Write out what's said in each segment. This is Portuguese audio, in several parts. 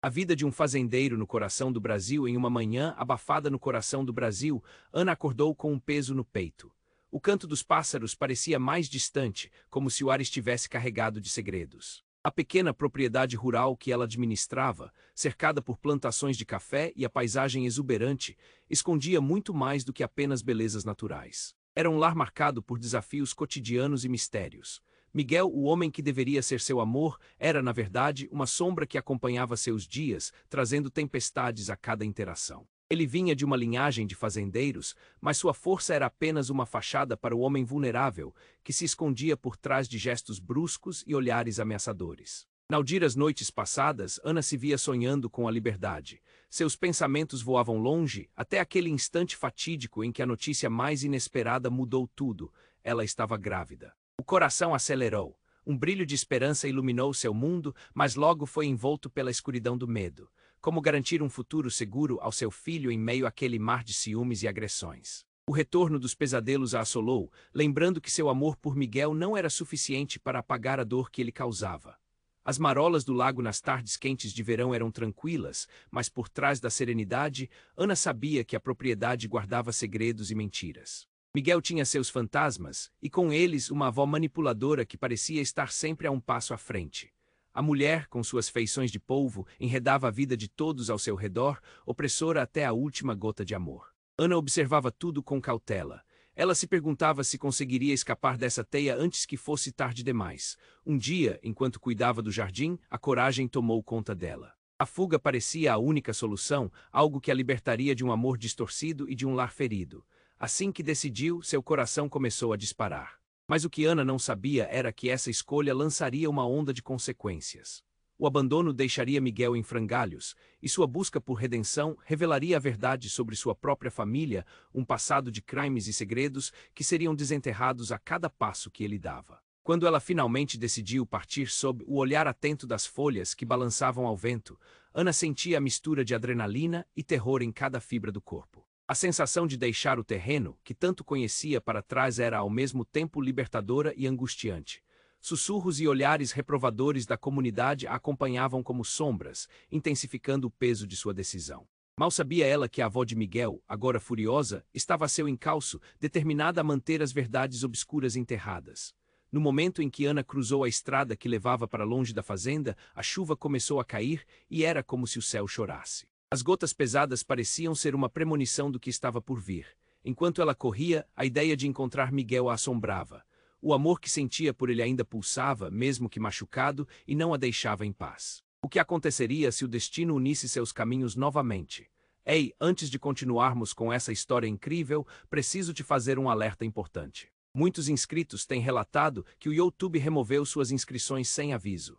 A vida de um fazendeiro no coração do Brasil. Em uma manhã abafada no coração do Brasil, Ana acordou com um peso no peito. O canto dos pássaros parecia mais distante, como se o ar estivesse carregado de segredos. A pequena propriedade rural que ela administrava, cercada por plantações de café e a paisagem exuberante, escondia muito mais do que apenas belezas naturais. Era um lar marcado por desafios cotidianos e mistérios. Miguel, o homem que deveria ser seu amor, era, na verdade, uma sombra que acompanhava seus dias, trazendo tempestades a cada interação. Ele vinha de uma linhagem de fazendeiros, mas sua força era apenas uma fachada para o homem vulnerável, que se escondia por trás de gestos bruscos e olhares ameaçadores. Nas noites passadas, Ana se via sonhando com a liberdade. Seus pensamentos voavam longe, até aquele instante fatídico em que a notícia mais inesperada mudou tudo. Ela estava grávida. O coração acelerou. Um brilho de esperança iluminou seu mundo, mas logo foi envolto pela escuridão do medo. Como garantir um futuro seguro ao seu filho em meio àquele mar de ciúmes e agressões? O retorno dos pesadelos a assolou, lembrando que seu amor por Miguel não era suficiente para apagar a dor que ele causava. As marolas do lago nas tardes quentes de verão eram tranquilas, mas por trás da serenidade, Ana sabia que a propriedade guardava segredos e mentiras. Miguel tinha seus fantasmas, e com eles uma avó manipuladora que parecia estar sempre a um passo à frente. A mulher, com suas feições de polvo, enredava a vida de todos ao seu redor, opressora até a última gota de amor. Ana observava tudo com cautela. Ela se perguntava se conseguiria escapar dessa teia antes que fosse tarde demais. Um dia, enquanto cuidava do jardim, a coragem tomou conta dela. A fuga parecia a única solução, algo que a libertaria de um amor distorcido e de um lar ferido. Assim que decidiu, seu coração começou a disparar. Mas o que Ana não sabia era que essa escolha lançaria uma onda de consequências. O abandono deixaria Miguel em frangalhos, e sua busca por redenção revelaria a verdade sobre sua própria família, um passado de crimes e segredos que seriam desenterrados a cada passo que ele dava. Quando ela finalmente decidiu partir sob o olhar atento das folhas que balançavam ao vento, Ana sentia a mistura de adrenalina e terror em cada fibra do corpo. A sensação de deixar o terreno, que tanto conhecia para trás, era ao mesmo tempo libertadora e angustiante. Sussurros e olhares reprovadores da comunidade a acompanhavam como sombras, intensificando o peso de sua decisão. Mal sabia ela que a avó de Miguel, agora furiosa, estava a seu encalço, determinada a manter as verdades obscuras enterradas. No momento em que Ana cruzou a estrada que levava para longe da fazenda, a chuva começou a cair e era como se o céu chorasse. As gotas pesadas pareciam ser uma premonição do que estava por vir. Enquanto ela corria, a ideia de encontrar Miguel a assombrava. O amor que sentia por ele ainda pulsava, mesmo que machucado, e não a deixava em paz. O que aconteceria se o destino unisse seus caminhos novamente? Ei, antes de continuarmos com essa história incrível, preciso te fazer um alerta importante. Muitos inscritos têm relatado que o YouTube removeu suas inscrições sem aviso.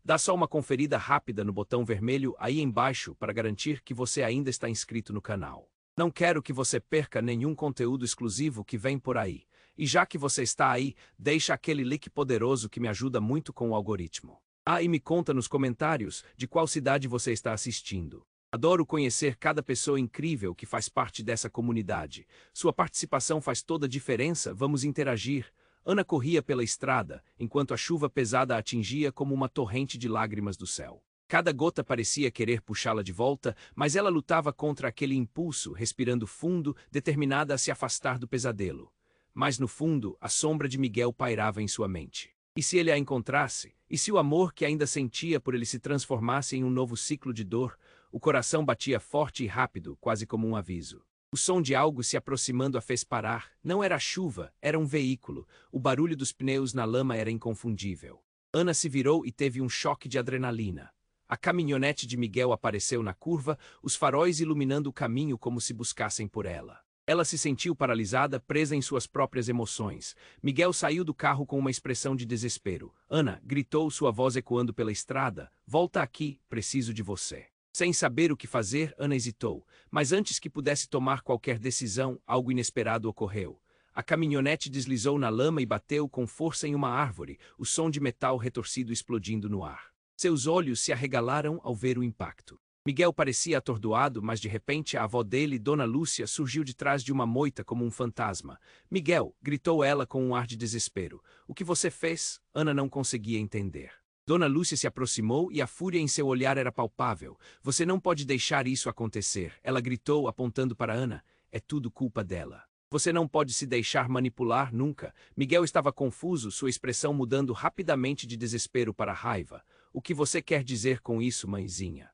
Dá só uma conferida rápida no botão vermelho aí embaixo para garantir que você ainda está inscrito no canal. Não quero que você perca nenhum conteúdo exclusivo que vem por aí. E já que você está aí, deixa aquele like poderoso que me ajuda muito com o algoritmo. Ah, e me conta nos comentários de qual cidade você está assistindo. Adoro conhecer cada pessoa incrível que faz parte dessa comunidade. Sua participação faz toda a diferença, vamos interagir. Ana corria pela estrada, enquanto a chuva pesada a atingia como uma torrente de lágrimas do céu. Cada gota parecia querer puxá-la de volta, mas ela lutava contra aquele impulso, respirando fundo, determinada a se afastar do pesadelo. Mas no fundo, a sombra de Miguel pairava em sua mente. E se ele a encontrasse? E se o amor que ainda sentia por ele se transformasse em um novo ciclo de dor? O coração batia forte e rápido, quase como um aviso. O som de algo se aproximando a fez parar. Não era a chuva, era um veículo. O barulho dos pneus na lama era inconfundível. Ana se virou e teve um choque de adrenalina. A caminhonete de Miguel apareceu na curva, os faróis iluminando o caminho como se buscassem por ela. Ela se sentiu paralisada, presa em suas próprias emoções. Miguel saiu do carro com uma expressão de desespero. Ana, gritou, sua voz ecoando pela estrada. Volta aqui, preciso de você. Sem saber o que fazer, Ana hesitou, mas antes que pudesse tomar qualquer decisão, algo inesperado ocorreu. A caminhonete deslizou na lama e bateu com força em uma árvore, o som de metal retorcido explodindo no ar. Seus olhos se arregalaram ao ver o impacto. Miguel parecia atordoado, mas de repente a avó dele, Dona Lúcia, surgiu de trás de uma moita como um fantasma. Miguel, gritou ela com um ar de desespero. O que você fez? Ana não conseguia entender. Dona Lúcia se aproximou e a fúria em seu olhar era palpável. Você não pode deixar isso acontecer, ela gritou, apontando para Ana. É tudo culpa dela. Você não pode se deixar manipular nunca. Miguel estava confuso, sua expressão mudando rapidamente de desespero para raiva. O que você quer dizer com isso, mãezinha?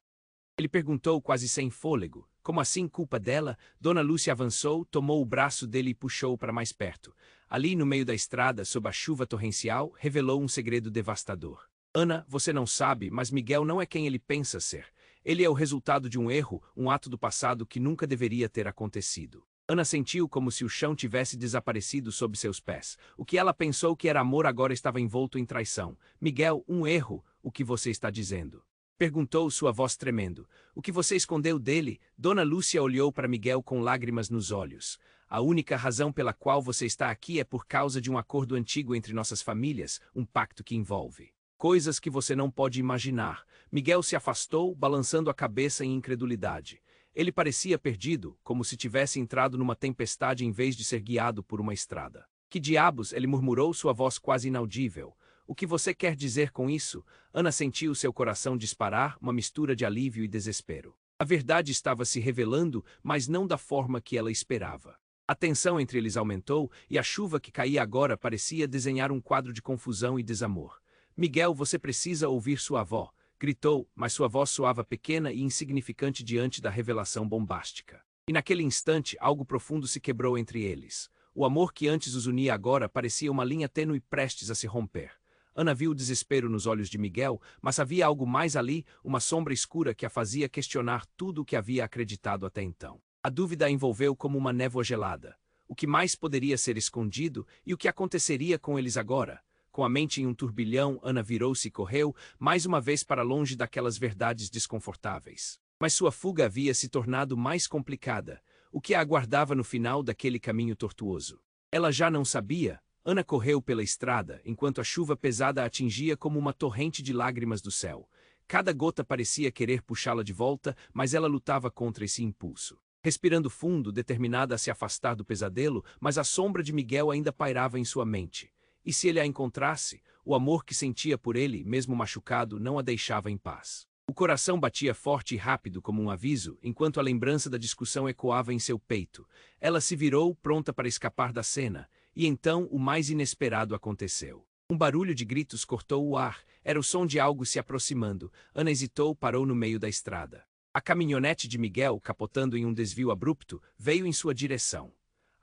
Ele perguntou quase sem fôlego. Como assim culpa dela? Dona Lúcia avançou, tomou o braço dele e puxou-o para mais perto. Ali no meio da estrada, sob a chuva torrencial, revelou um segredo devastador. Ana, você não sabe, mas Miguel não é quem ele pensa ser. Ele é o resultado de um erro, um ato do passado que nunca deveria ter acontecido. Ana sentiu como se o chão tivesse desaparecido sob seus pés. O que ela pensou que era amor agora estava envolto em traição. Miguel, um erro, o que você está dizendo? Perguntou sua voz tremendo. O que você escondeu dele? Dona Lúcia olhou para Miguel com lágrimas nos olhos. A única razão pela qual você está aqui é por causa de um acordo antigo entre nossas famílias, um pacto que envolve coisas que você não pode imaginar. Miguel se afastou, balançando a cabeça em incredulidade. Ele parecia perdido, como se tivesse entrado numa tempestade em vez de ser guiado por uma estrada. Que diabos? Ele murmurou, sua voz quase inaudível. O que você quer dizer com isso? Ana sentiu seu coração disparar, uma mistura de alívio e desespero. A verdade estava se revelando, mas não da forma que ela esperava. A tensão entre eles aumentou, e a chuva que caía agora parecia desenhar um quadro de confusão e desamor. Miguel, você precisa ouvir sua avó, gritou, mas sua voz soava pequena e insignificante diante da revelação bombástica. E naquele instante, algo profundo se quebrou entre eles. O amor que antes os unia agora parecia uma linha tênue prestes a se romper. Ana viu o desespero nos olhos de Miguel, mas havia algo mais ali, uma sombra escura que a fazia questionar tudo o que havia acreditado até então. A dúvida a envolveu como uma névoa gelada. O que mais poderia ser escondido e o que aconteceria com eles agora? Com a mente em um turbilhão, Ana virou-se e correu, mais uma vez para longe daquelas verdades desconfortáveis. Mas sua fuga havia se tornado mais complicada. O que a aguardava no final daquele caminho tortuoso? Ela já não sabia. Ana correu pela estrada, enquanto a chuva pesada a atingia como uma torrente de lágrimas do céu. Cada gota parecia querer puxá-la de volta, mas ela lutava contra esse impulso. Respirando fundo, determinada a se afastar do pesadelo, mas a sombra de Miguel ainda pairava em sua mente. E se ele a encontrasse, o amor que sentia por ele, mesmo machucado, não a deixava em paz. O coração batia forte e rápido como um aviso, enquanto a lembrança da discussão ecoava em seu peito. Ela se virou, pronta para escapar da cena, e então o mais inesperado aconteceu. Um barulho de gritos cortou o ar, era o som de algo se aproximando. Ana hesitou, parou no meio da estrada. A caminhonete de Miguel, capotando em um desvio abrupto, veio em sua direção.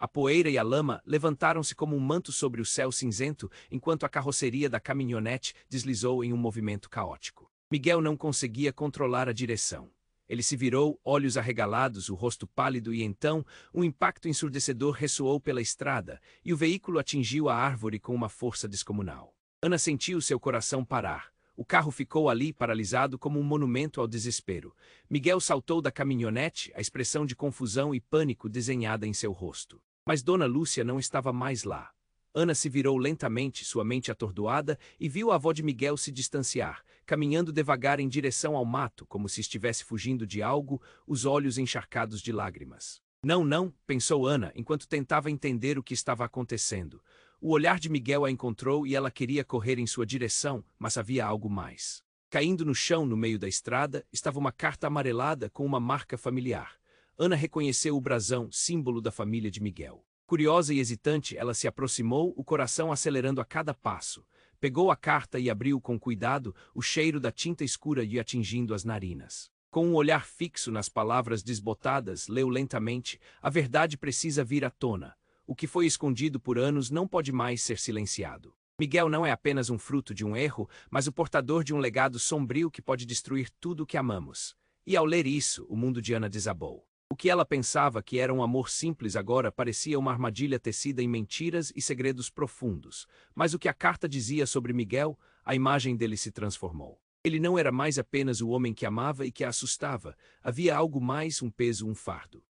A poeira e a lama levantaram-se como um manto sobre o céu cinzento, enquanto a carroceria da caminhonete deslizou em um movimento caótico. Miguel não conseguia controlar a direção. Ele se virou, olhos arregalados, o rosto pálido, e então um impacto ensurdecedor ressoou pela estrada, e o veículo atingiu a árvore com uma força descomunal. Ana sentiu seu coração parar. O carro ficou ali, paralisado como um monumento ao desespero. Miguel saltou da caminhonete, a expressão de confusão e pânico desenhada em seu rosto. Mas Dona Lúcia não estava mais lá. Ana se virou lentamente, sua mente atordoada, e viu a avó de Miguel se distanciar, caminhando devagar em direção ao mato, como se estivesse fugindo de algo, os olhos encharcados de lágrimas. Não, não, pensou Ana, enquanto tentava entender o que estava acontecendo. O olhar de Miguel a encontrou e ela queria correr em sua direção, mas havia algo mais. Caindo no chão no meio da estrada, estava uma carta amarelada com uma marca familiar. Ana reconheceu o brasão, símbolo da família de Miguel. Curiosa e hesitante, ela se aproximou, o coração acelerando a cada passo. Pegou a carta e abriu com cuidado, o cheiro da tinta escura lhe atingindo as narinas. Com um olhar fixo nas palavras desbotadas, leu lentamente: a verdade precisa vir à tona. O que foi escondido por anos não pode mais ser silenciado. Miguel não é apenas um fruto de um erro, mas o portador de um legado sombrio que pode destruir tudo o que amamos. E ao ler isso, o mundo de Ana desabou. O que ela pensava que era um amor simples agora parecia uma armadilha tecida em mentiras e segredos profundos. Mas o que a carta dizia sobre Miguel, a imagem dele se transformou. Ele não era mais apenas o homem que amava e que a assustava. Havia algo mais, um peso, um fardo.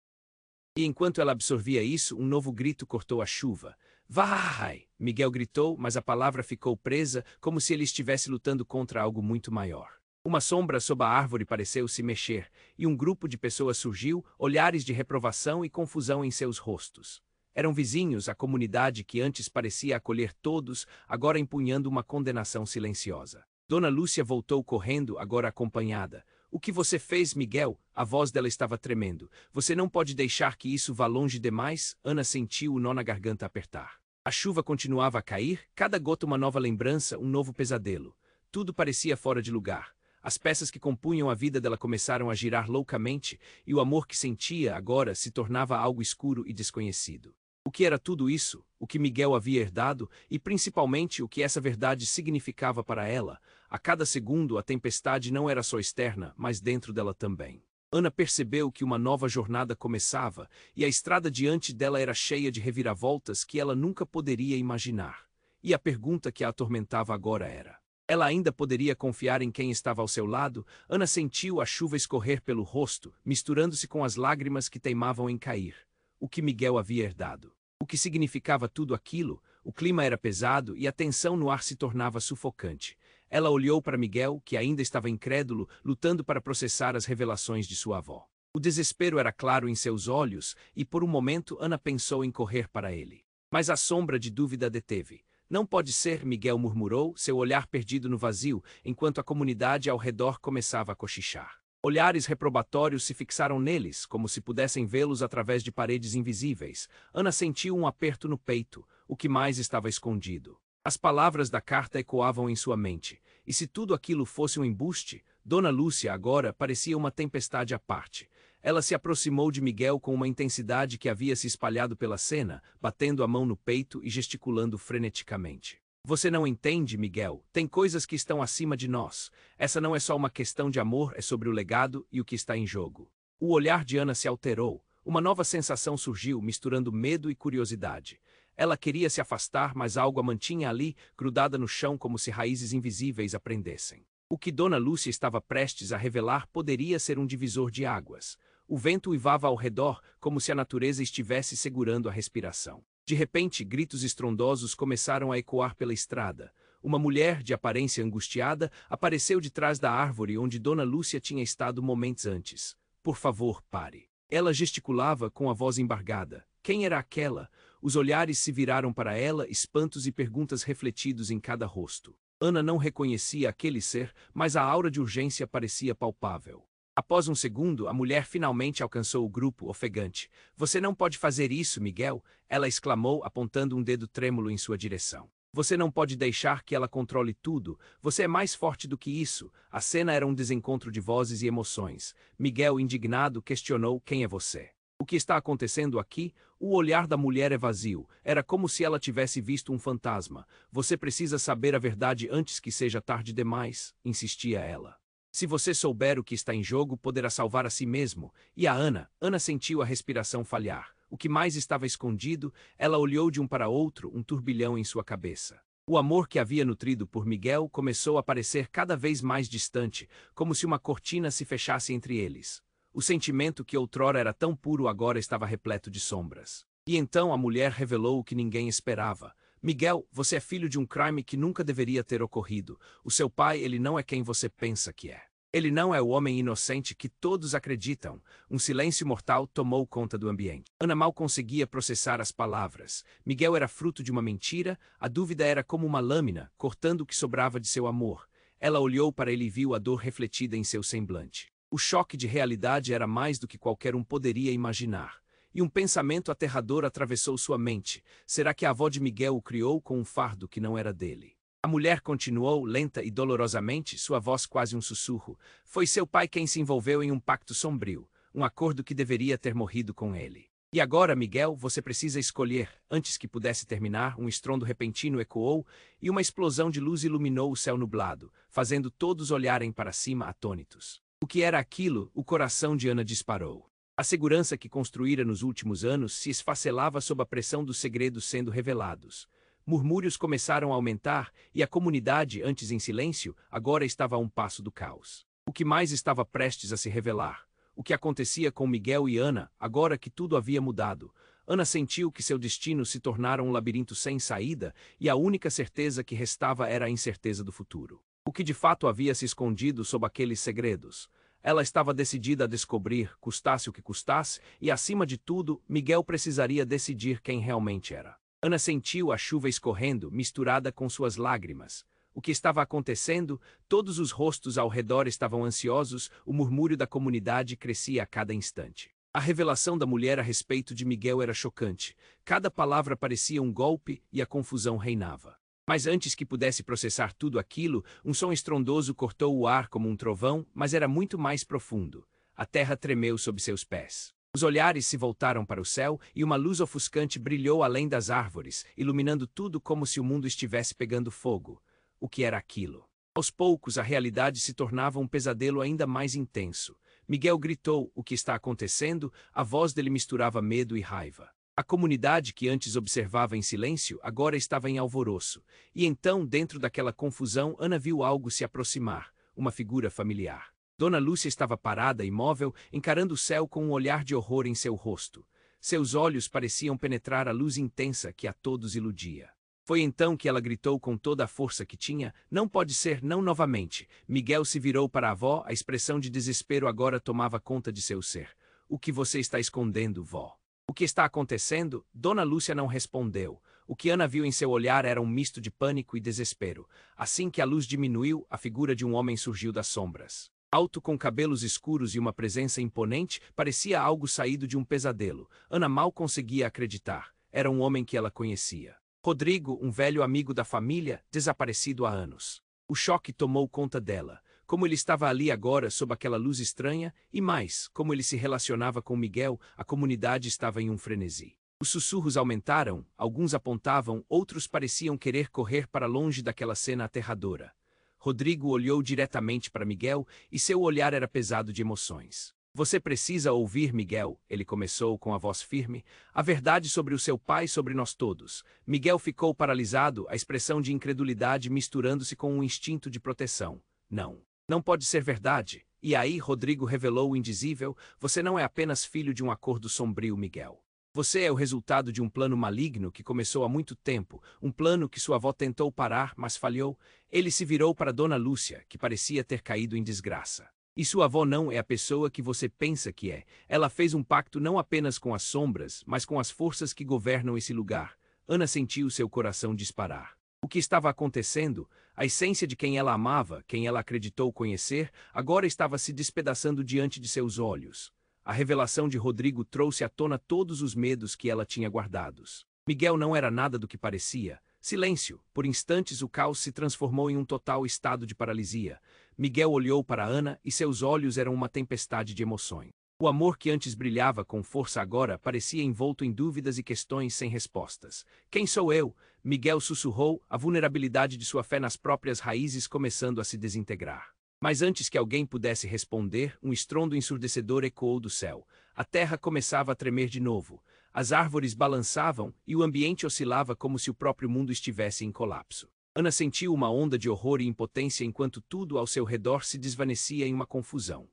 E enquanto ela absorvia isso, um novo grito cortou a chuva. Vai! Miguel gritou, mas a palavra ficou presa, como se ele estivesse lutando contra algo muito maior. Uma sombra sob a árvore pareceu se mexer, e um grupo de pessoas surgiu, olhares de reprovação e confusão em seus rostos. Eram vizinhos, a comunidade que antes parecia acolher todos, agora empunhando uma condenação silenciosa. Dona Lúcia voltou correndo, agora acompanhada. O que você fez, Miguel? A voz dela estava tremendo. Você não pode deixar que isso vá longe demais? Ana sentiu o nó na garganta apertar. A chuva continuava a cair, cada gota uma nova lembrança, um novo pesadelo. Tudo parecia fora de lugar. As peças que compunham a vida dela começaram a girar loucamente, e o amor que sentia agora se tornava algo escuro e desconhecido. O que era tudo isso? O que Miguel havia herdado e, principalmente, o que essa verdade significava para ela? A cada segundo, a tempestade não era só externa, mas dentro dela também. Ana percebeu que uma nova jornada começava, e a estrada diante dela era cheia de reviravoltas que ela nunca poderia imaginar. E a pergunta que a atormentava agora era: ela ainda poderia confiar em quem estava ao seu lado? Ana sentiu a chuva escorrer pelo rosto, misturando-se com as lágrimas que teimavam em cair. O que Miguel havia herdado? O que significava tudo aquilo? O clima era pesado e a tensão no ar se tornava sufocante. Ela olhou para Miguel, que ainda estava incrédulo, lutando para processar as revelações de sua avó. O desespero era claro em seus olhos e, por um momento, Ana pensou em correr para ele. Mas a sombra de dúvida a deteve. Não pode ser, Miguel murmurou, seu olhar perdido no vazio, enquanto a comunidade ao redor começava a cochichar. Olhares reprobatórios se fixaram neles, como se pudessem vê-los através de paredes invisíveis. Ana sentiu um aperto no peito, o que mais estava escondido. As palavras da carta ecoavam em sua mente. E se tudo aquilo fosse um embuste, Dona Lúcia agora parecia uma tempestade à parte. Ela se aproximou de Miguel com uma intensidade que havia se espalhado pela cena, batendo a mão no peito e gesticulando freneticamente. Você não entende, Miguel. Tem coisas que estão acima de nós. Essa não é só uma questão de amor, é sobre o legado e o que está em jogo. O olhar de Ana se alterou. Uma nova sensação surgiu, misturando medo e curiosidade. Ela queria se afastar, mas algo a mantinha ali, grudada no chão como se raízes invisíveis a prendessem. O que Dona Lúcia estava prestes a revelar poderia ser um divisor de águas. O vento uivava ao redor, como se a natureza estivesse segurando a respiração. De repente, gritos estrondosos começaram a ecoar pela estrada. Uma mulher, de aparência angustiada, apareceu de trás da árvore onde Dona Lúcia tinha estado momentos antes. Por favor, pare. Ela gesticulava com a voz embargada. Quem era aquela? Os olhares se viraram para ela, espantos e perguntas refletidos em cada rosto. Ana não reconhecia aquele ser, mas a aura de urgência parecia palpável. Após um segundo, a mulher finalmente alcançou o grupo, ofegante. Você não pode fazer isso, Miguel, ela exclamou, apontando um dedo trêmulo em sua direção. Você não pode deixar que ela controle tudo. Você é mais forte do que isso. A cena era um desencontro de vozes e emoções. Miguel, indignado, questionou: quem é você? O que está acontecendo aqui? O olhar da mulher é vazio. Era como se ela tivesse visto um fantasma. Você precisa saber a verdade antes que seja tarde demais, insistia ela. Se você souber o que está em jogo, poderá salvar a si mesmo. E a Ana? Ana sentiu a respiração falhar. O que mais estava escondido? Ela olhou de um para outro, um turbilhão em sua cabeça. O amor que havia nutrido por Miguel começou a parecer cada vez mais distante, como se uma cortina se fechasse entre eles. O sentimento que outrora era tão puro agora estava repleto de sombras. E então a mulher revelou o que ninguém esperava. Miguel, você é filho de um crime que nunca deveria ter ocorrido. O seu pai, ele não é quem você pensa que é. Ele não é o homem inocente que todos acreditam. Um silêncio mortal tomou conta do ambiente. Ana mal conseguia processar as palavras. Miguel era fruto de uma mentira, a dúvida era como uma lâmina, cortando o que sobrava de seu amor. Ela olhou para ele e viu a dor refletida em seu semblante. O choque de realidade era mais do que qualquer um poderia imaginar. E um pensamento aterrador atravessou sua mente. Será que a avó de Miguel o criou com um fardo que não era dele? A mulher continuou, lenta e dolorosamente, sua voz quase um sussurro. Foi seu pai quem se envolveu em um pacto sombrio, um acordo que deveria ter morrido com ele. E agora, Miguel, você precisa escolher. Antes que pudesse terminar, um estrondo repentino ecoou e uma explosão de luz iluminou o céu nublado, fazendo todos olharem para cima atônitos. O que era aquilo? O coração de Ana disparou. A segurança que construíra nos últimos anos se esfacelava sob a pressão dos segredos sendo revelados. Murmúrios começaram a aumentar e a comunidade, antes em silêncio, agora estava a um passo do caos. O que mais estava prestes a se revelar? O que acontecia com Miguel e Ana, agora que tudo havia mudado? Ana sentiu que seu destino se tornara um labirinto sem saída e a única certeza que restava era a incerteza do futuro. O que de fato havia se escondido sob aqueles segredos? Ela estava decidida a descobrir, custasse o que custasse, e acima de tudo, Miguel precisaria decidir quem realmente era. Ana sentiu a chuva escorrendo, misturada com suas lágrimas. O O que estava acontecendo? Todos os rostos ao redor estavam ansiosos, o murmúrio da comunidade crescia a cada instante. A revelação da mulher a respeito de Miguel era chocante. Cada palavra parecia um golpe e a confusão reinava. Mas antes que pudesse processar tudo aquilo, um som estrondoso cortou o ar como um trovão, mas era muito mais profundo. A terra tremeu sob seus pés. Os olhares se voltaram para o céu e uma luz ofuscante brilhou além das árvores, iluminando tudo como se o mundo estivesse pegando fogo. O que era aquilo? Aos poucos, a realidade se tornava um pesadelo ainda mais intenso. Miguel gritou: "O que está acontecendo?" A voz dele misturava medo e raiva. A comunidade que antes observava em silêncio agora estava em alvoroço. E então, dentro daquela confusão, Ana viu algo se aproximar, uma figura familiar. Dona Lúcia estava parada, imóvel, encarando o céu com um olhar de horror em seu rosto. Seus olhos pareciam penetrar a luz intensa que a todos iludia. Foi então que ela gritou com toda a força que tinha: "Não pode ser, não novamente." Miguel se virou para a avó, a expressão de desespero agora tomava conta de seu ser. "O que você está escondendo, vó? O que está acontecendo?" Dona Lúcia não respondeu. O que Ana viu em seu olhar era um misto de pânico e desespero. Assim que a luz diminuiu, a figura de um homem surgiu das sombras. Alto, com cabelos escuros e uma presença imponente, parecia algo saído de um pesadelo. Ana mal conseguia acreditar. Era um homem que ela conhecia. Rodrigo, um velho amigo da família, desaparecido há anos. O choque tomou conta dela. Como ele estava ali agora, sob aquela luz estranha, e mais, como ele se relacionava com Miguel, a comunidade estava em um frenesi. Os sussurros aumentaram, alguns apontavam, outros pareciam querer correr para longe daquela cena aterradora. Rodrigo olhou diretamente para Miguel e seu olhar era pesado de emoções. "Você precisa ouvir, Miguel," ele começou com a voz firme, "a verdade sobre o seu pai e sobre nós todos." Miguel ficou paralisado, a expressão de incredulidade misturando-se com um instinto de proteção. "Não. Não pode ser verdade." E aí Rodrigo revelou o indizível: "Você não é apenas filho de um acordo sombrio, Miguel. Você é o resultado de um plano maligno que começou há muito tempo, um plano que sua avó tentou parar, mas falhou." Ele se virou para Dona Lúcia, que parecia ter caído em desgraça. "E sua avó não é a pessoa que você pensa que é. Ela fez um pacto não apenas com as sombras, mas com as forças que governam esse lugar." Ana sentiu seu coração disparar. O que estava acontecendo? A essência de quem ela amava, quem ela acreditou conhecer, agora estava se despedaçando diante de seus olhos. A revelação de Rodrigo trouxe à tona todos os medos que ela tinha guardados. Miguel não era nada do que parecia. Silêncio. Por instantes o caos se transformou em um total estado de paralisia. Miguel olhou para Ana e seus olhos eram uma tempestade de emoções. O amor que antes brilhava com força agora parecia envolto em dúvidas e questões sem respostas. "Quem sou eu?" Miguel sussurrou, a vulnerabilidade de sua fé nas próprias raízes começando a se desintegrar. Mas antes que alguém pudesse responder, um estrondo ensurdecedor ecoou do céu. A terra começava a tremer de novo. As árvores balançavam e o ambiente oscilava como se o próprio mundo estivesse em colapso. Ana sentiu uma onda de horror e impotência enquanto tudo ao seu redor se desvanecia em uma confusão.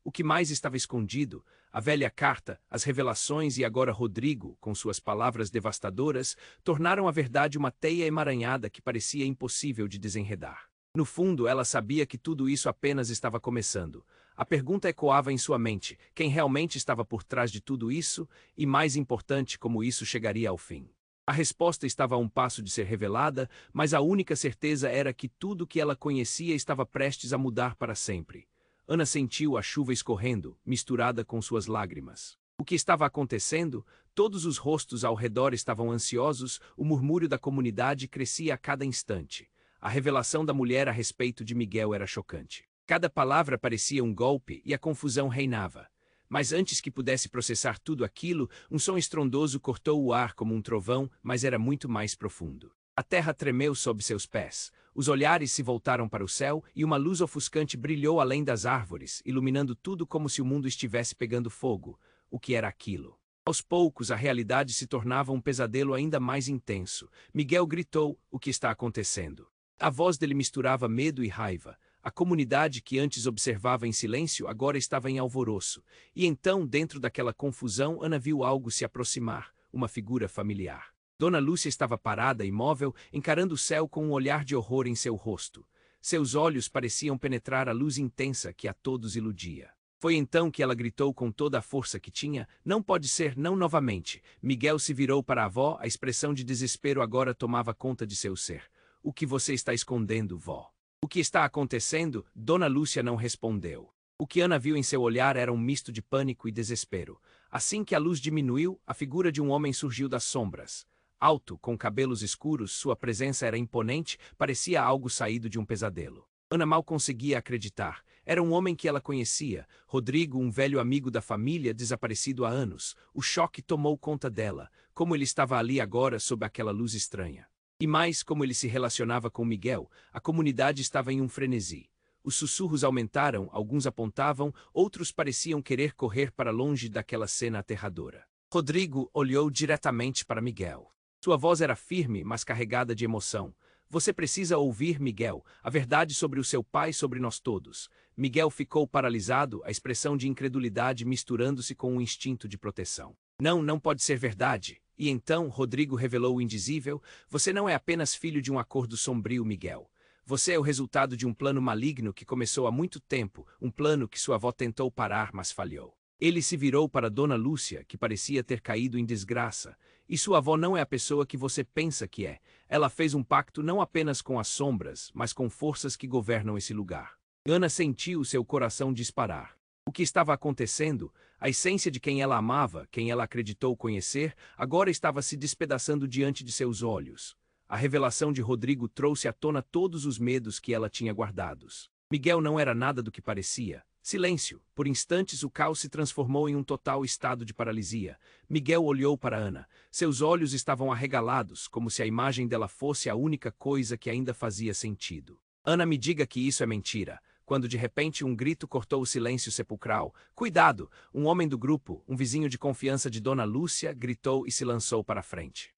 O que mais estava escondido? A velha carta, as revelações e agora Rodrigo, com suas palavras devastadoras, tornaram a verdade uma teia emaranhada que parecia impossível de desenredar. No fundo, ela sabia que tudo isso apenas estava começando. A pergunta ecoava em sua mente: quem realmente estava por trás de tudo isso? E mais importante, como isso chegaria ao fim? A resposta estava a um passo de ser revelada, mas a única certeza era que tudo o que ela conhecia estava prestes a mudar para sempre. Ana sentiu a chuva escorrendo, misturada com suas lágrimas. O que estava acontecendo? Todos os rostos ao redor estavam ansiosos, o murmúrio da comunidade crescia a cada instante. A revelação da mulher a respeito de Miguel era chocante. Cada palavra parecia um golpe e a confusão reinava. Mas antes que pudesse processar tudo aquilo, um som estrondoso cortou o ar como um trovão, mas era muito mais profundo. A terra tremeu sob seus pés. Os olhares se voltaram para o céu e uma luz ofuscante brilhou além das árvores, iluminando tudo como se o mundo estivesse pegando fogo. O que era aquilo? Aos poucos, a realidade se tornava um pesadelo ainda mais intenso. Miguel gritou: "O que está acontecendo?" A voz dele misturava medo e raiva. A comunidade que antes observava em silêncio agora estava em alvoroço. E então, dentro daquela confusão, Ana viu algo se aproximar, uma figura familiar. Dona Lúcia estava parada, imóvel, encarando o céu com um olhar de horror em seu rosto. Seus olhos pareciam penetrar a luz intensa que a todos iludia. Foi então que ela gritou com toda a força que tinha: "Não pode ser, não novamente." Miguel se virou para a avó, a expressão de desespero agora tomava conta de seu ser. O que você está escondendo, vó? O que está acontecendo? Dona Lúcia não respondeu. O que Ana viu em seu olhar era um misto de pânico e desespero. Assim que a luz diminuiu, a figura de um homem surgiu das sombras. Alto, com cabelos escuros, sua presença era imponente, parecia algo saído de um pesadelo. Ana mal conseguia acreditar. Era um homem que ela conhecia, Rodrigo, um velho amigo da família, desaparecido há anos. O choque tomou conta dela, como ele estava ali agora sob aquela luz estranha. E mais, como ele se relacionava com Miguel, a comunidade estava em um frenesi. Os sussurros aumentaram, alguns apontavam, outros pareciam querer correr para longe daquela cena aterradora. Rodrigo olhou diretamente para Miguel. Sua voz era firme, mas carregada de emoção. Você precisa ouvir, Miguel, a verdade sobre o seu pai, sobre nós todos. Miguel ficou paralisado, a expressão de incredulidade misturando-se com um instinto de proteção. Não, não pode ser verdade. E então, Rodrigo revelou o indizível: você não é apenas filho de um acordo sombrio, Miguel. Você é o resultado de um plano maligno que começou há muito tempo, um plano que sua avó tentou parar, mas falhou. Ele se virou para Dona Lúcia, que parecia ter caído em desgraça. E sua avó não é a pessoa que você pensa que é. Ela fez um pacto não apenas com as sombras, mas com forças que governam esse lugar. Ana sentiu seu coração disparar. O que estava acontecendo, a essência de quem ela amava, quem ela acreditou conhecer, agora estava se despedaçando diante de seus olhos. A revelação de Rodrigo trouxe à tona todos os medos que ela tinha guardados. Miguel não era nada do que parecia. Silêncio. Por instantes o caos se transformou em um total estado de paralisia. Miguel olhou para Ana. Seus olhos estavam arregalados, como se a imagem dela fosse a única coisa que ainda fazia sentido. Ana, me diga que isso é mentira. Quando de repente um grito cortou o silêncio sepulcral. Cuidado! Um homem do grupo, um vizinho de confiança de Dona Lúcia, gritou e se lançou para a frente.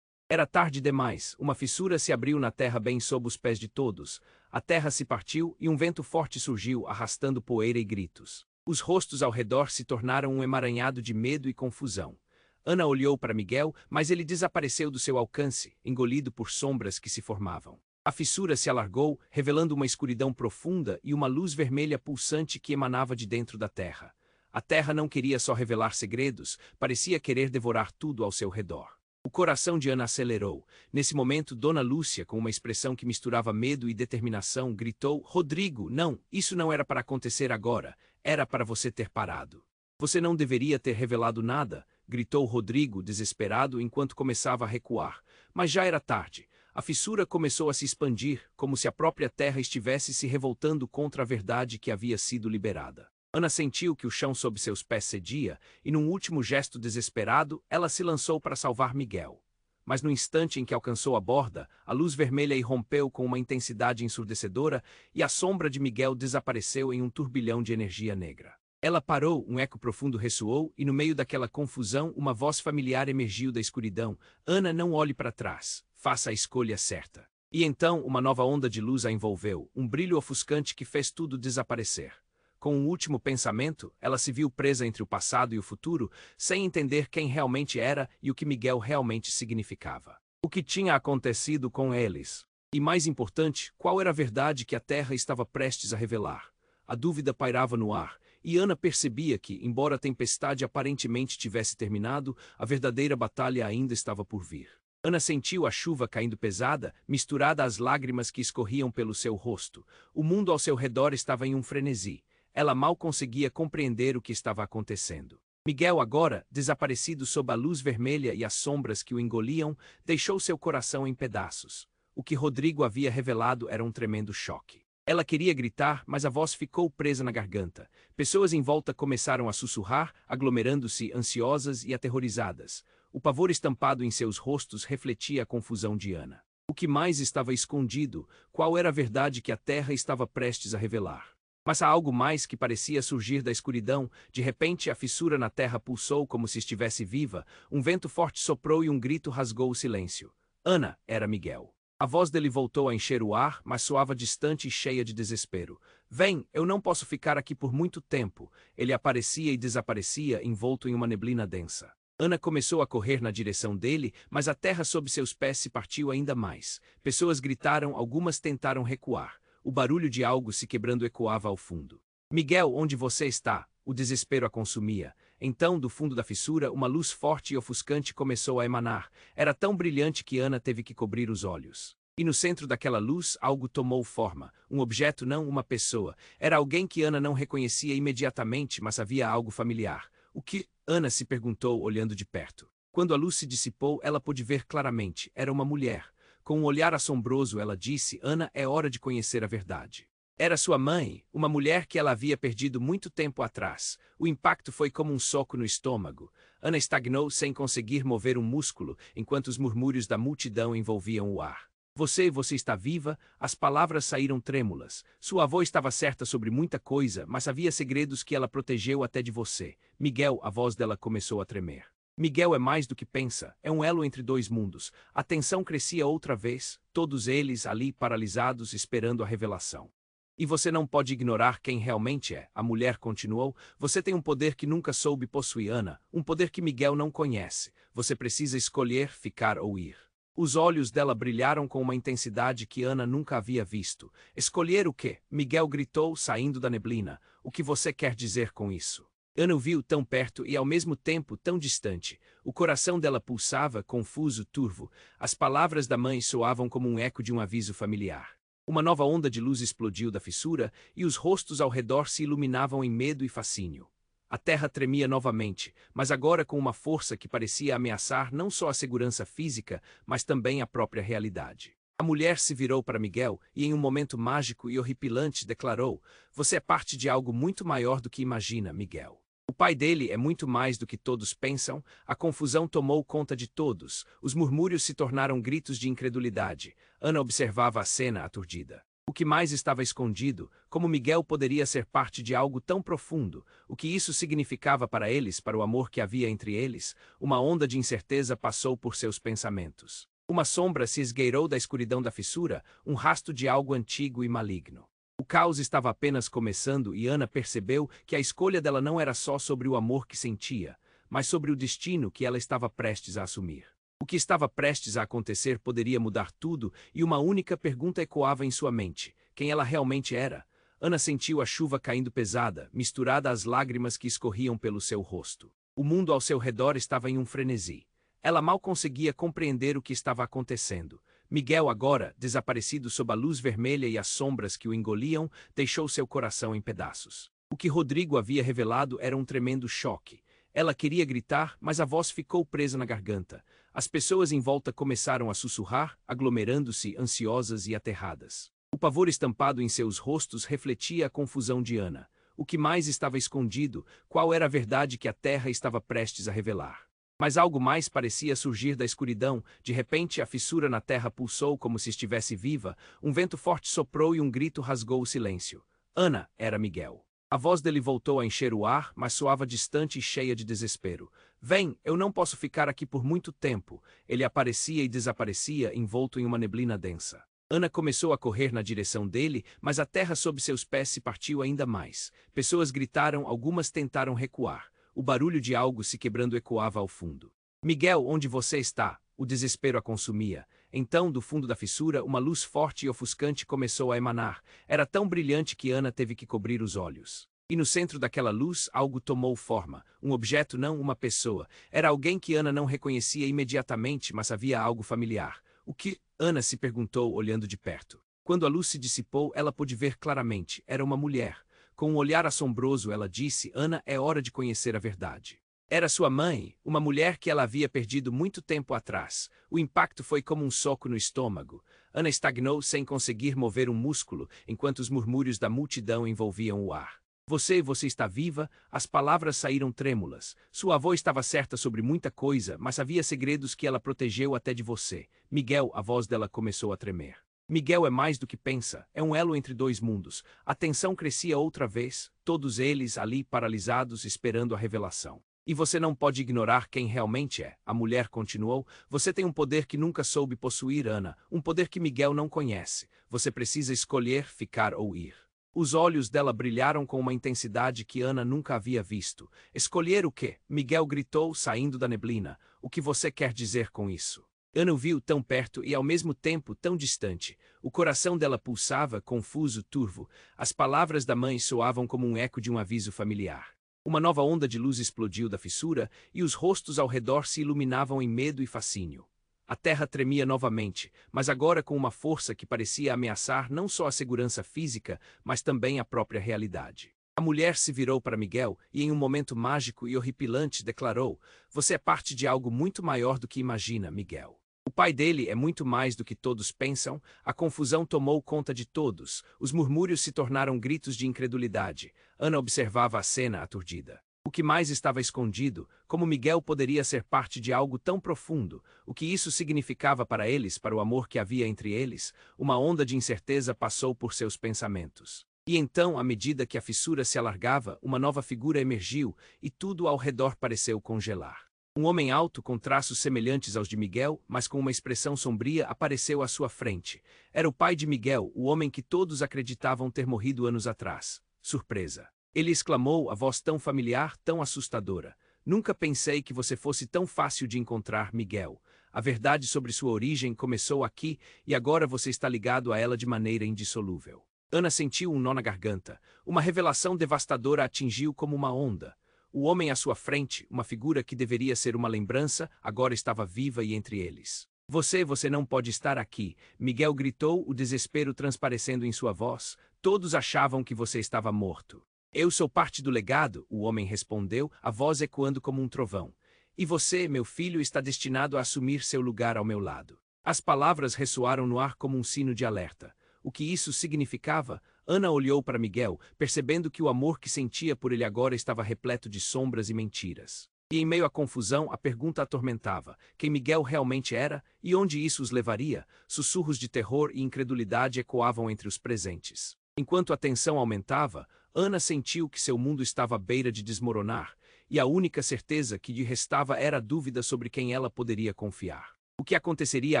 Era tarde demais, uma fissura se abriu na terra bem sob os pés de todos. A terra se partiu e um vento forte surgiu, arrastando poeira e gritos. Os rostos ao redor se tornaram um emaranhado de medo e confusão. Ana olhou para Miguel, mas ele desapareceu do seu alcance, engolido por sombras que se formavam. A fissura se alargou, revelando uma escuridão profunda e uma luz vermelha pulsante que emanava de dentro da terra. A terra não queria só revelar segredos, parecia querer devorar tudo ao seu redor. O coração de Ana acelerou. Nesse momento, Dona Lúcia, com uma expressão que misturava medo e determinação, gritou: Rodrigo, não, isso não era para acontecer agora, era para você ter parado. Você não deveria ter revelado nada, gritou Rodrigo, desesperado, enquanto começava a recuar. Mas já era tarde. A fissura começou a se expandir, como se a própria terra estivesse se revoltando contra a verdade que havia sido liberada. Ana sentiu que o chão sob seus pés cedia, e num último gesto desesperado, ela se lançou para salvar Miguel. Mas no instante em que alcançou a borda, a luz vermelha irrompeu com uma intensidade ensurdecedora e a sombra de Miguel desapareceu em um turbilhão de energia negra. Ela parou, um eco profundo ressoou, e no meio daquela confusão, uma voz familiar emergiu da escuridão: Ana, não olhe para trás, faça a escolha certa. E então, uma nova onda de luz a envolveu, um brilho ofuscante que fez tudo desaparecer. Com um último pensamento, ela se viu presa entre o passado e o futuro, sem entender quem realmente era e o que Miguel realmente significava. O que tinha acontecido com eles? E mais importante, qual era a verdade que a Terra estava prestes a revelar? A dúvida pairava no ar, e Ana percebia que, embora a tempestade aparentemente tivesse terminado, a verdadeira batalha ainda estava por vir. Ana sentiu a chuva caindo pesada, misturada às lágrimas que escorriam pelo seu rosto. O mundo ao seu redor estava em um frenesi. Ela mal conseguia compreender o que estava acontecendo. Miguel, agora, desaparecido sob a luz vermelha e as sombras que o engoliam, deixou seu coração em pedaços. O que Rodrigo havia revelado era um tremendo choque. Ela queria gritar, mas a voz ficou presa na garganta. Pessoas em volta começaram a sussurrar, aglomerando-se ansiosas e aterrorizadas. O pavor estampado em seus rostos refletia a confusão de Ana. O que mais estava escondido? Qual era a verdade que a terra estava prestes a revelar? Mas há algo mais que parecia surgir da escuridão. De repente, a fissura na terra pulsou como se estivesse viva, um vento forte soprou e um grito rasgou o silêncio. Ana, era Miguel. A voz dele voltou a encher o ar, mas soava distante e cheia de desespero. Vem, eu não posso ficar aqui por muito tempo. Ele aparecia e desaparecia, envolto em uma neblina densa. Ana começou a correr na direção dele, mas a terra sob seus pés se partiu ainda mais. Pessoas gritaram, algumas tentaram recuar. O barulho de algo se quebrando ecoava ao fundo. Miguel, onde você está? O desespero a consumia. Então, do fundo da fissura, uma luz forte e ofuscante começou a emanar. Era tão brilhante que Ana teve que cobrir os olhos. E no centro daquela luz, algo tomou forma. Um objeto, não uma pessoa. Era alguém que Ana não reconhecia imediatamente, mas havia algo familiar. O que? Ana se perguntou, olhando de perto. Quando a luz se dissipou, ela pôde ver claramente. Era uma mulher. Com um olhar assombroso, ela disse: Ana, é hora de conhecer a verdade. Era sua mãe, uma mulher que ela havia perdido muito tempo atrás. O impacto foi como um soco no estômago. Ana estagnou sem conseguir mover um músculo, enquanto os murmúrios da multidão envolviam o ar. Você está viva? As palavras saíram trêmulas. Sua avó estava certa sobre muita coisa, mas havia segredos que ela protegeu até de você. Miguel, a voz dela começou a tremer. Miguel é mais do que pensa, é um elo entre dois mundos. A tensão crescia outra vez, todos eles ali paralisados esperando a revelação. E você não pode ignorar quem realmente é, a mulher continuou. Você tem um poder que nunca soube possuir, Ana, um poder que Miguel não conhece. Você precisa escolher ficar ou ir. Os olhos dela brilharam com uma intensidade que Ana nunca havia visto. Escolher o quê? Miguel gritou, saindo da neblina. O que você quer dizer com isso? Ana o viu tão perto e ao mesmo tempo tão distante. O coração dela pulsava, confuso, turvo. As palavras da mãe soavam como um eco de um aviso familiar. Uma nova onda de luz explodiu da fissura e os rostos ao redor se iluminavam em medo e fascínio. A terra tremia novamente, mas agora com uma força que parecia ameaçar não só a segurança física, mas também a própria realidade. A mulher se virou para Miguel e, em um momento mágico e horripilante, declarou: Você é parte de algo muito maior do que imagina, Miguel. O pai dele é muito mais do que todos pensam. A confusão tomou conta de todos. Os murmúrios se tornaram gritos de incredulidade. Ana observava a cena aturdida. O que mais estava escondido? Como Miguel poderia ser parte de algo tão profundo? O que isso significava para eles, para o amor que havia entre eles? Uma onda de incerteza passou por seus pensamentos. Uma sombra se esgueirou da escuridão da fissura, um rastro de algo antigo e maligno. O caos estava apenas começando e Ana percebeu que a escolha dela não era só sobre o amor que sentia, mas sobre o destino que ela estava prestes a assumir. O que estava prestes a acontecer poderia mudar tudo e uma única pergunta ecoava em sua mente: quem ela realmente era? Ana sentiu a chuva caindo pesada, misturada às lágrimas que escorriam pelo seu rosto. O mundo ao seu redor estava em um frenesi. Ela mal conseguia compreender o que estava acontecendo. Miguel, agora, desaparecido sob a luz vermelha e as sombras que o engoliam, deixou seu coração em pedaços. O que Rodrigo havia revelado era um tremendo choque. Ela queria gritar, mas a voz ficou presa na garganta. As pessoas em volta começaram a sussurrar, aglomerando-se, ansiosas e aterradas. O pavor estampado em seus rostos refletia a confusão de Ana. O que mais estava escondido? Qual era a verdade que a terra estava prestes a revelar? Mas algo mais parecia surgir da escuridão. De repente, a fissura na terra pulsou como se estivesse viva. Um vento forte soprou e um grito rasgou o silêncio. Ana, era Miguel. A voz dele voltou a encher o ar, mas soava distante e cheia de desespero. Vem, eu não posso ficar aqui por muito tempo. Ele aparecia e desaparecia, envolto em uma neblina densa. Ana começou a correr na direção dele, mas a terra sob seus pés se partiu ainda mais. Pessoas gritaram, algumas tentaram recuar. O barulho de algo se quebrando ecoava ao fundo. Miguel, onde você está? O desespero a consumia. Então, do fundo da fissura, uma luz forte e ofuscante começou a emanar. Era tão brilhante que Ana teve que cobrir os olhos. E no centro daquela luz, algo tomou forma. Um objeto, não uma pessoa. Era alguém que Ana não reconhecia imediatamente, mas havia algo familiar. O que? Ana se perguntou, olhando de perto. Quando a luz se dissipou, ela pôde ver claramente. Era uma mulher. Com um olhar assombroso, ela disse: Ana, é hora de conhecer a verdade. Era sua mãe, uma mulher que ela havia perdido muito tempo atrás. O impacto foi como um soco no estômago. Ana estagnou sem conseguir mover um músculo, enquanto os murmúrios da multidão envolviam o ar. Você está viva? As palavras saíram trêmulas. Sua avó estava certa sobre muita coisa, mas havia segredos que ela protegeu até de você. Miguel, a voz dela começou a tremer. Miguel é mais do que pensa, é um elo entre dois mundos. A tensão crescia outra vez, todos eles ali paralisados esperando a revelação. E você não pode ignorar quem realmente é, a mulher continuou. Você tem um poder que nunca soube possuir, Ana, um poder que Miguel não conhece. Você precisa escolher ficar ou ir. Os olhos dela brilharam com uma intensidade que Ana nunca havia visto. Escolher o quê? Miguel gritou, saindo da neblina. O que você quer dizer com isso? Ana o viu tão perto e ao mesmo tempo tão distante. O coração dela pulsava, confuso, turvo. As palavras da mãe soavam como um eco de um aviso familiar. Uma nova onda de luz explodiu da fissura e os rostos ao redor se iluminavam em medo e fascínio. A terra tremia novamente, mas agora com uma força que parecia ameaçar não só a segurança física, mas também a própria realidade. A mulher se virou para Miguel e, em um momento mágico e horripilante, declarou: "Você é parte de algo muito maior do que imagina, Miguel. O pai dele é muito mais do que todos pensam." A confusão tomou conta de todos, os murmúrios se tornaram gritos de incredulidade. Ana observava a cena aturdida. O que mais estava escondido? Como Miguel poderia ser parte de algo tão profundo? O que isso significava para eles, para o amor que havia entre eles? Uma onda de incerteza passou por seus pensamentos. E então, à medida que a fissura se alargava, uma nova figura emergiu, e tudo ao redor pareceu congelar. Um homem alto com traços semelhantes aos de Miguel, mas com uma expressão sombria, apareceu à sua frente. Era o pai de Miguel, o homem que todos acreditavam ter morrido anos atrás. Surpresa. Ele exclamou, a voz tão familiar, tão assustadora: "Nunca pensei que você fosse tão fácil de encontrar, Miguel. A verdade sobre sua origem começou aqui, e agora você está ligado a ela de maneira indissolúvel." Ana sentiu um nó na garganta. Uma revelação devastadora a atingiu como uma onda. O homem à sua frente, uma figura que deveria ser uma lembrança, agora estava viva e entre eles. Você não pode estar aqui." Miguel gritou, o desespero transparecendo em sua voz. "Todos achavam que você estava morto." "Eu sou parte do legado", o homem respondeu, a voz ecoando como um trovão. "E você, meu filho, está destinado a assumir seu lugar ao meu lado." As palavras ressoaram no ar como um sino de alerta. O que isso significava? Ana olhou para Miguel, percebendo que o amor que sentia por ele agora estava repleto de sombras e mentiras. E em meio à confusão, a pergunta atormentava: quem Miguel realmente era e onde isso os levaria? Sussurros de terror e incredulidade ecoavam entre os presentes. Enquanto a tensão aumentava, Ana sentiu que seu mundo estava à beira de desmoronar, e a única certeza que lhe restava era a dúvida sobre quem ela poderia confiar. O que aconteceria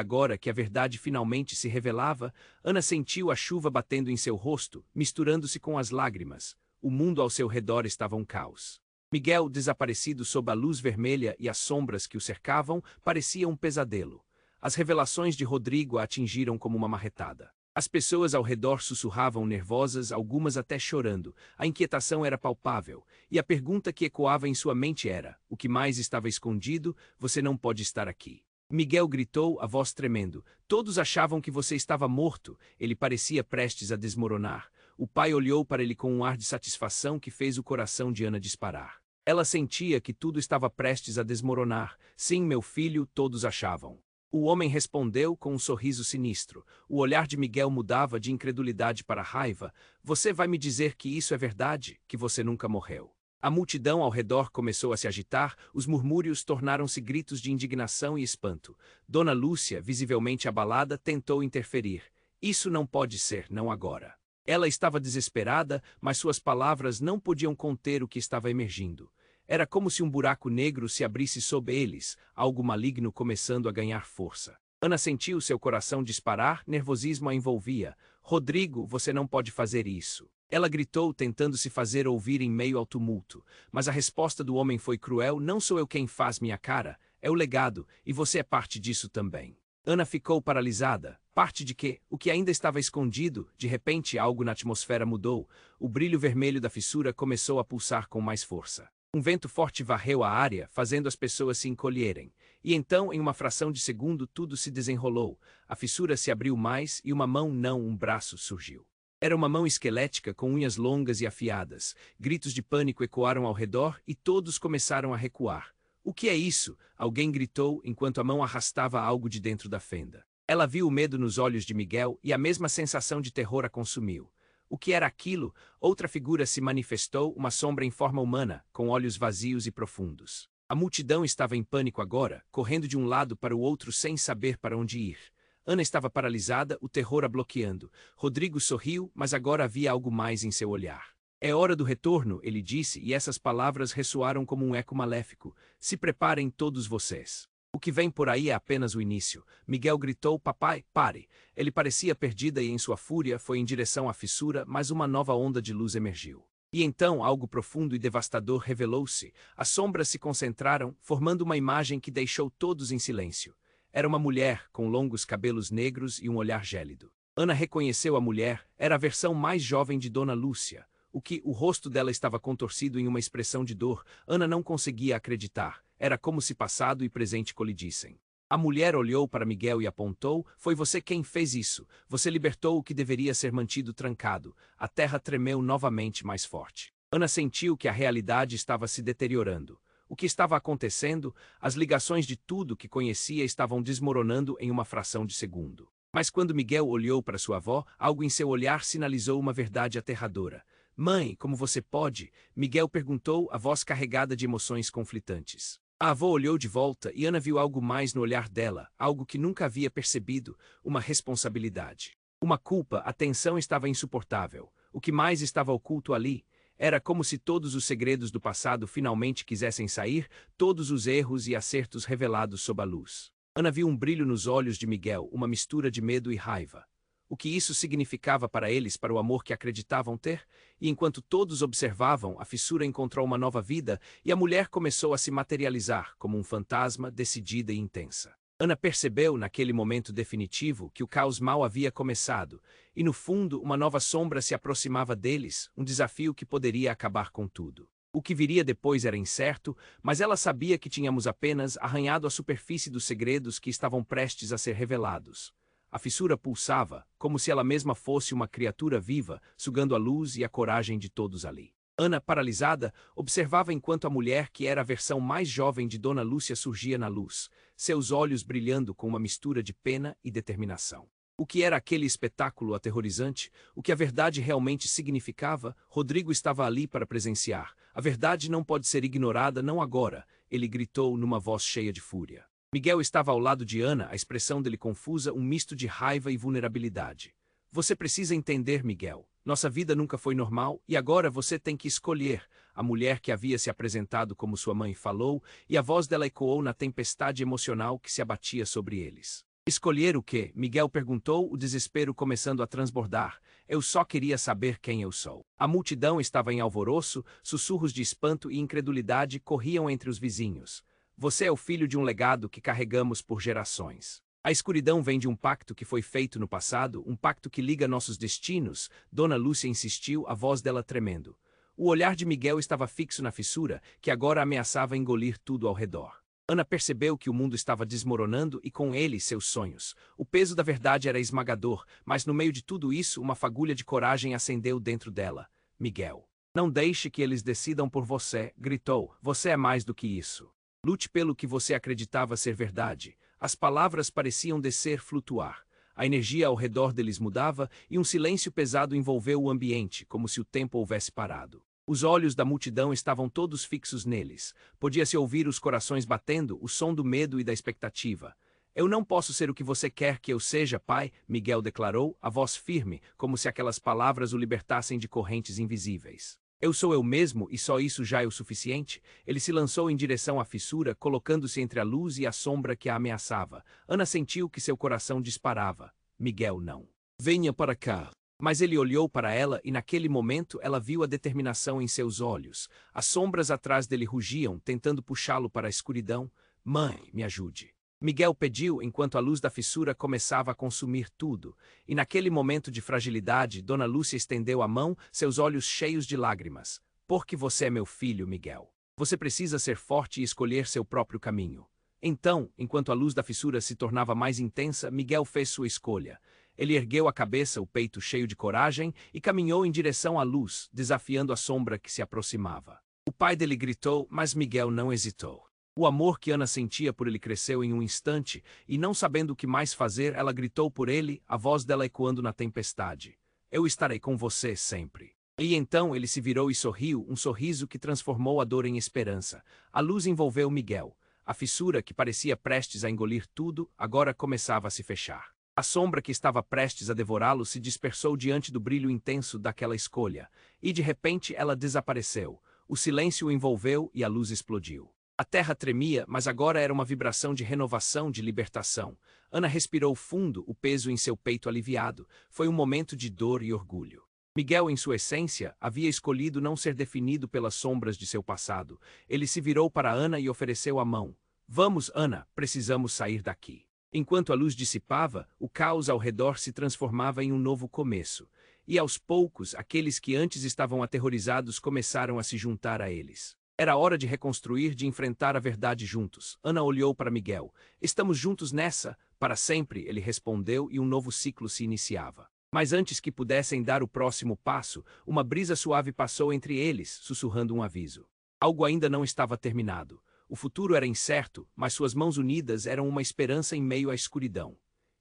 agora que a verdade finalmente se revelava? Ana sentiu a chuva batendo em seu rosto, misturando-se com as lágrimas. O mundo ao seu redor estava um caos. Miguel, desaparecido sob a luz vermelha e as sombras que o cercavam, parecia um pesadelo. As revelações de Rodrigo a atingiram como uma marretada. As pessoas ao redor sussurravam nervosas, algumas até chorando. A inquietação era palpável, e a pergunta que ecoava em sua mente era: o que mais estava escondido? "Você não pode estar aqui." Miguel gritou, a voz tremendo. "Todos achavam que você estava morto." Ele parecia prestes a desmoronar. O pai olhou para ele com um ar de satisfação que fez o coração de Ana disparar. Ela sentia que tudo estava prestes a desmoronar. "Sim, meu filho, todos achavam." O homem respondeu com um sorriso sinistro. O olhar de Miguel mudava de incredulidade para raiva. "Você vai me dizer que isso é verdade, que você nunca morreu?" A multidão ao redor começou a se agitar, os murmúrios tornaram-se gritos de indignação e espanto. Dona Lúcia, visivelmente abalada, tentou interferir. "Isso não pode ser, não agora." Ela estava desesperada, mas suas palavras não podiam conter o que estava emergindo. Era como se um buraco negro se abrisse sob eles, algo maligno começando a ganhar força. Ana sentiu seu coração disparar, nervosismo a envolvia. "Rodrigo, você não pode fazer isso." Ela gritou, tentando se fazer ouvir em meio ao tumulto. Mas a resposta do homem foi cruel: "Não sou eu quem faz minha cara, é o legado, e você é parte disso também." Ana ficou paralisada. Parte de quê? O que ainda estava escondido? De repente, algo na atmosfera mudou. O brilho vermelho da fissura começou a pulsar com mais força. Um vento forte varreu a área, fazendo as pessoas se encolherem. E então, em uma fração de segundo, tudo se desenrolou. A fissura se abriu mais e uma mão, não um braço, surgiu. Era uma mão esquelética com unhas longas e afiadas. Gritos de pânico ecoaram ao redor e todos começaram a recuar. "O que é isso?" alguém gritou enquanto a mão arrastava algo de dentro da fenda. Ela viu o medo nos olhos de Miguel e a mesma sensação de terror a consumiu. O que era aquilo? Outra figura se manifestou, uma sombra em forma humana, com olhos vazios e profundos. A multidão estava em pânico agora, correndo de um lado para o outro sem saber para onde ir. Ana estava paralisada, o terror a bloqueando. Rodrigo sorriu, mas agora havia algo mais em seu olhar. "É hora do retorno", ele disse, e essas palavras ressoaram como um eco maléfico. "Se preparem todos vocês. O que vem por aí é apenas o início." Miguel gritou: "Papai, pare." Ele parecia perdida e em sua fúria foi em direção à fissura, mas uma nova onda de luz emergiu. E então algo profundo e devastador revelou-se. As sombras se concentraram, formando uma imagem que deixou todos em silêncio. Era uma mulher, com longos cabelos negros e um olhar gélido. Ana reconheceu a mulher, era a versão mais jovem de Dona Lúcia. O rosto dela estava contorcido em uma expressão de dor. Ana não conseguia acreditar. Era como se passado e presente colidissem. A mulher olhou para Miguel e apontou: foi você quem fez isso. Você libertou o que deveria ser mantido trancado. A terra tremeu novamente mais forte. Ana sentiu que a realidade estava se deteriorando. O que estava acontecendo? As ligações de tudo que conhecia estavam desmoronando em uma fração de segundo. Mas quando Miguel olhou para sua avó, algo em seu olhar sinalizou uma verdade aterradora. Mãe, como você pode? Miguel perguntou, a voz carregada de emoções conflitantes. A avó olhou de volta e Ana viu algo mais no olhar dela, algo que nunca havia percebido, uma responsabilidade. Uma culpa, a tensão estava insuportável. O que mais estava oculto ali? Era como se todos os segredos do passado finalmente quisessem sair, todos os erros e acertos revelados sob a luz. Ana viu um brilho nos olhos de Miguel, uma mistura de medo e raiva. O que isso significava para eles, para o amor que acreditavam ter? E enquanto todos observavam, a fissura encontrou uma nova vida e a mulher começou a se materializar como um fantasma, decidida e intensa. Ana percebeu, naquele momento definitivo, que o caos mal havia começado, e no fundo uma nova sombra se aproximava deles, um desafio que poderia acabar com tudo. O que viria depois era incerto, mas ela sabia que tínhamos apenas arranhado a superfície dos segredos que estavam prestes a ser revelados. A fissura pulsava, como se ela mesma fosse uma criatura viva, sugando a luz e a coragem de todos ali. Ana, paralisada, observava enquanto a mulher que era a versão mais jovem de Dona Lúcia surgia na luz, seus olhos brilhando com uma mistura de pena e determinação. O que era aquele espetáculo aterrorizante? O que a verdade realmente significava? Rodrigo estava ali para presenciar. A verdade não pode ser ignorada, não agora, ele gritou numa voz cheia de fúria. Miguel estava ao lado de Ana, a expressão dele confusa, um misto de raiva e vulnerabilidade. Você precisa entender, Miguel. Nossa vida nunca foi normal e agora você tem que escolher. A mulher que havia se apresentado como sua mãe falou e a voz dela ecoou na tempestade emocional que se abatia sobre eles. Escolher o quê? Miguel perguntou, o desespero começando a transbordar. Eu só queria saber quem eu sou. A multidão estava em alvoroço, sussurros de espanto e incredulidade corriam entre os vizinhos. Você é o filho de um legado que carregamos por gerações. A escuridão vem de um pacto que foi feito no passado, um pacto que liga nossos destinos. Dona Lúcia insistiu, a voz dela tremendo. O olhar de Miguel estava fixo na fissura, que agora ameaçava engolir tudo ao redor. Ana percebeu que o mundo estava desmoronando e com ele seus sonhos. O peso da verdade era esmagador, mas no meio de tudo isso uma fagulha de coragem acendeu dentro dela. Miguel. Não deixe que eles decidam por você, gritou. Você é mais do que isso. Lute pelo que você acreditava ser verdade. As palavras pareciam descer, flutuar. A energia ao redor deles mudava e um silêncio pesado envolveu o ambiente, como se o tempo houvesse parado. Os olhos da multidão estavam todos fixos neles. Podia-se ouvir os corações batendo, o som do medo e da expectativa. Eu não posso ser o que você quer que eu seja, pai, Miguel declarou, a voz firme, como se aquelas palavras o libertassem de correntes invisíveis. Eu sou eu mesmo e só isso já é o suficiente? Ele se lançou em direção à fissura, colocando-se entre a luz e a sombra que a ameaçava. Ana sentiu que seu coração disparava. Miguel não. Venha para cá. Mas ele olhou para ela e naquele momento ela viu a determinação em seus olhos. As sombras atrás dele rugiam, tentando puxá-lo para a escuridão. Mãe, me ajude. Miguel pediu enquanto a luz da fissura começava a consumir tudo. E naquele momento de fragilidade, Dona Lúcia estendeu a mão, seus olhos cheios de lágrimas. Porque você é meu filho, Miguel. Você precisa ser forte e escolher seu próprio caminho. Então, enquanto a luz da fissura se tornava mais intensa, Miguel fez sua escolha. Ele ergueu a cabeça, o peito cheio de coragem, e caminhou em direção à luz, desafiando a sombra que se aproximava. O pai dele gritou, mas Miguel não hesitou. O amor que Ana sentia por ele cresceu em um instante, e não sabendo o que mais fazer, ela gritou por ele, a voz dela ecoando na tempestade. Eu estarei com você sempre. E então ele se virou e sorriu, um sorriso que transformou a dor em esperança. A luz envolveu Miguel. A fissura, que parecia prestes a engolir tudo, agora começava a se fechar. A sombra que estava prestes a devorá-lo se dispersou diante do brilho intenso daquela escolha, e de repente ela desapareceu. O silêncio o envolveu e a luz explodiu. A terra tremia, mas agora era uma vibração de renovação, de libertação. Ana respirou fundo, o peso em seu peito aliviado. Foi um momento de dor e orgulho. Miguel, em sua essência, havia escolhido não ser definido pelas sombras de seu passado. Ele se virou para Ana e ofereceu a mão. Vamos, Ana, precisamos sair daqui. Enquanto a luz dissipava, o caos ao redor se transformava em um novo começo. E aos poucos, aqueles que antes estavam aterrorizados começaram a se juntar a eles. Era hora de reconstruir, de enfrentar a verdade juntos. Ana olhou para Miguel. Estamos juntos nessa, para sempre, ele respondeu e um novo ciclo se iniciava. Mas antes que pudessem dar o próximo passo, uma brisa suave passou entre eles, sussurrando um aviso. Algo ainda não estava terminado. O futuro era incerto, mas suas mãos unidas eram uma esperança em meio à escuridão.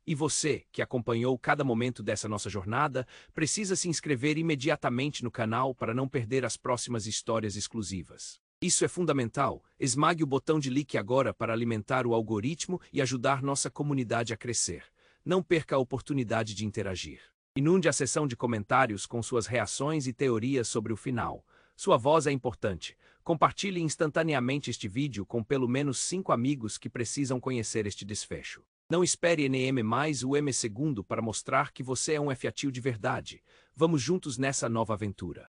E você, que acompanhou cada momento dessa nossa jornada, precisa se inscrever imediatamente no canal para não perder as próximas histórias exclusivas. Isso é fundamental. Esmague o botão de like agora para alimentar o algoritmo e ajudar nossa comunidade a crescer. Não perca a oportunidade de interagir. Inunde a seção de comentários com suas reações e teorias sobre o final. Sua voz é importante. Compartilhe instantaneamente este vídeo com pelo menos 5 amigos que precisam conhecer este desfecho. Não espere NM mais o M segundo para mostrar que você é um FATIO de verdade. Vamos juntos nessa nova aventura.